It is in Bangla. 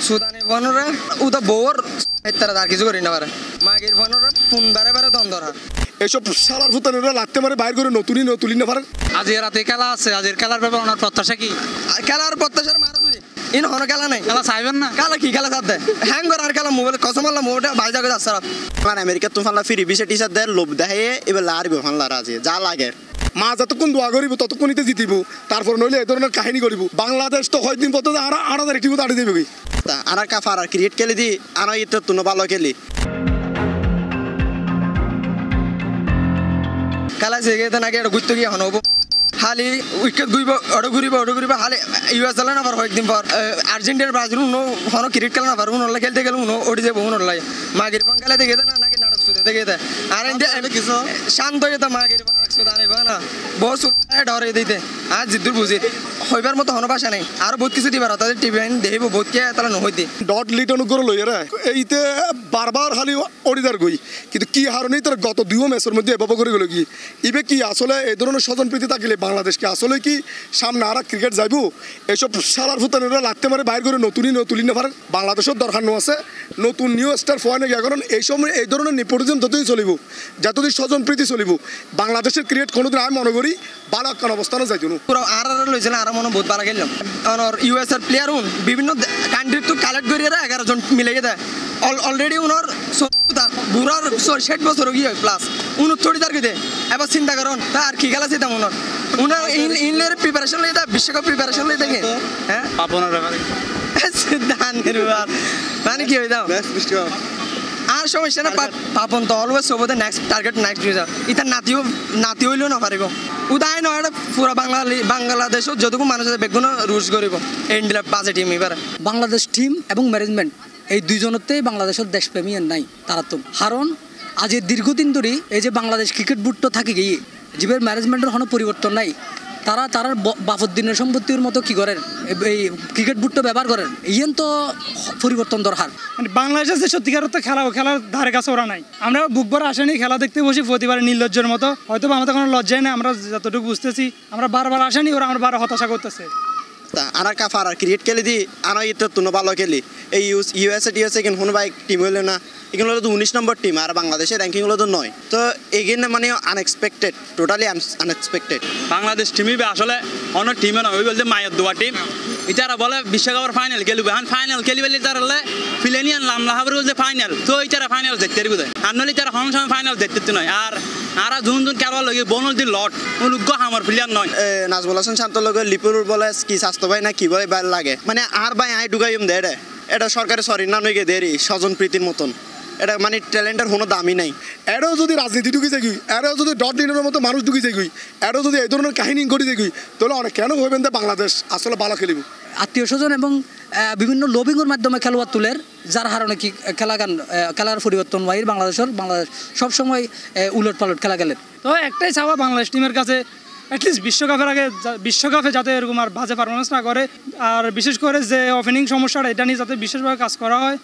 সুদানি ফোনরে উদা বউর ইত্যাদি আর কিছু করি না পারে মাগির ফোনরে ফোন বারে বারে দ্বন্দ্ব হয় এইসব সালার ফুতানিরা লাগতে পারে বাইর করে নতুনই তুলি না পারে। আজকে রাতে খেলা আছে, আজকের খেলার ব্যাপারে ওনার প্রত্যাশা কি? খেলার প্রত্যাশার মারা তুই ইন হন খেলা নাই, খেলা চাইবেন না? খেলা কি খেলা সাথে হ্যাং করে আর খেলা মোবাইল কসম আল্লাহ মোবাইলটা ভাইজা করে যাচ্ছে আমার আমেরিকা তুফানলা ফিরি বিশে টিশার দেয় লোভ দেখাইয়ে এবার লারবে ফানলার আছে যা লাগে মা যতক্ষণ দোয়া করিব ততক্ষণ ইতে জিতিব, তারপর নইলে এই ধরনের কাহিনী করিব। বাংলাদেশ তো কয়েকদিন পর আর একটি মতো আড়ে দেবে কি আর কাফার আর ক্রিকেট খেলি দি আর ইতে তুনো ভালো খেলি খেলা শিখে নাকি এটা ঘুরতে গিয়ে হনব খালি উইকেট ঘুরিব খালি ইউএস খেলে না পার কয়েকদিন পর আর্জেন্টিনার ব্রাজিল উনো হন ক্রিকেট খেলে না পার উনলে খেলতে গেলে উনো ওটি যাবো উনলাই মাগির ফোন খেলে দেখে না নাকি নাটক শুধু দেখে দেয় আর শান্ত হয়ে তো মাগির সুদ আনিব না বহুত ডরে দিতে আর জিদ্দুর বুঝি হইবার মতো হন বাসা নেই আর বহুত কিছু দিবার তাদের টিভি আইন দেখিব বহুত কে তাহলে নহই দি ডট লিট অনুগ্রহ লইয়া এইতে বারবার খালি অডিদার গই কিন্তু কি হারণেই তার গত 2 ম্যাচের মধ্যে এভাবে করে গেল কি ইবে কি আসলে এই ধরনের স্বজন প্রীতি থাকলে বাংলাদেশকে আসলে কি সামনে আর ক্রিকেট যাইব? এইসব সালার ফুতানিরা লাগতে পারে বাইর করে নতুনই তুলি না পারে। বাংলাদেশের দরকার আছে নতুন নিউ স্টার ফয়েন গিয়া, কারণ এই সময় এই ধরনের নেপোটিজম যতই চলিব যতদিন স্বজন প্রীতি চলিব বাংলাদেশের ক্রিকেট কোনোদিন আমি মনে করি ভালো একটা অবস্থানে যাইতো না। পুরো আর লইছিল আর মনে বহুত ভালো খেললাম আর ইউএস এর প্লেয়ার উন বিভিন্ন কান্ট্রি তো কালেক্ট করিয়ে 11 জন মিলাইয়ে দেয় অলরেডি উনার বুড়ার 60 বছর গিয়ে প্লাস উনি থোড়ি তার দে এবার চিন্তা করেন তা আর কি খেলা চাইতাম উনার ইংল্যান্ডের প্রিপারেশন লই দেয় বিশ্বকাপ প্রিপারেশন লই দেখে হ্যাঁ আপনার ব্যাপারে মানে কি হয়ে দাও আর সমস্যা না পাপন তো অলওয়েজ সবতে নেক্সট টার্গেট নেক্সট রিজাল্ট ইতা নাতি হইলেও না পারিব উদায় নয় এটা পুরো বাংলাদেশও যতটুকু মানুষের বেগুন রুশ করিব ইন্ডিয়ার পাঁচে টিম এবার বাংলাদেশ টিম এবং ম্যানেজমেন্ট এই দুইজনতেই বাংলাদেশের দেশপ্রেমী নাই তারা তো কারণ আজ দীর্ঘদিন ধরে এই যে বাংলাদেশ ক্রিকেট বোর্ড তো থাকে গিয়ে জীবের ম্যানেজমেন্টের কোনো পরিবর্তন নাই তারা বাফুদ্দিনের সম্পত্তির মতো কি করেন এই ক্রিকেট বোর্ডটা ব্যবহার করেন ইয়েন তো পরিবর্তন দরকার। মানে বাংলাদেশের যে সত্যিকার তো খেলার ধারে কাছে ওরা নাই, আমরা বুকভর আসেনি খেলা দেখতে বসি প্রতিবার নির্লজ্জের মতো, হয়তো আমাদের কোনো লজ্জাই নেই, আমরা যতটুকু বুঝতেছি আমরা বারবার আসেনি ওরা আমরা বারবার হতাশা করতেছে। আর কাফার আর ক্রিকেট খেলি দি আর ইতে তুনো ভালো খেলি এই ইউএসএ কিন্তু কোনো বাইক টিম হইলে না এগুলো তো 19 নম্বর টিম আর বাংলাদেশের র্যাঙ্কিং হলো তো 9, তো এগেনে মানে আনএক্সপেক্টেড, টোটালি আনএক্সপেক্টেড। বাংলাদেশ টিমই আসলে অন্য টিমে নয়, ওই বলতে মায়ের দোয়া টিম ইতারা বলে বিশ্বকাপের ফাইনাল খেলবে, এখন ফাইনাল খেলিবে তারা হলে ফিলেনিয়ান লামলাহাবের বলছে ফাইনাল, তো ইতারা ফাইনাল দেখতে পারবে আর নলে তারা হন সময় ফাইনাল দেখতে নয় আর আরা জুন খেলোয়াড় লগে বনল দি লট অনুজ্ঞ আমার প্লেয়ার নয়। নাজমুল হাসান শান্ত লগে লিপুর বলে কি স্বাস্থ্য ভাই না কি বলে বাইর লাগে মানে আর ভাই আই ঢুকাইম দে এটা সরকারের সরি না নইগে দেরি স্বজন প্রীতির মতন, এটা মানে ট্যালেন্টের কোনো দামই নাই। এরও যদি রাজনীতি ঢুকে যাই এরও যদি ডট লিনের মতো মানুষ ঢুকে যাই এরও যদি এই ধরনের কাহিনী করে যাই তাহলে অনেক কেন হইবেন বাংলাদেশ আসলে ভালো খেলিব। আত্মীয় স্বজন এবং বিভিন্ন লবিংয়ের মাধ্যমে খেলোয়াড় তুলের যার কারণে কি খেলার পরিবর্তন হয় বাংলাদেশ সবসময় উলট পালট খেলা খেলেন। তো একটাই চাওয়া বাংলাদেশ টিমের কাছে অ্যাটলিস্ট বিশ্বকাপে যাতে এরকম আর বাজে পারফরমেন্স না করে, আর বিশেষ করে যে ওপেনিং সমস্যাটা এটা নিয়ে যাতে বিশেষভাবে কাজ করা হয়।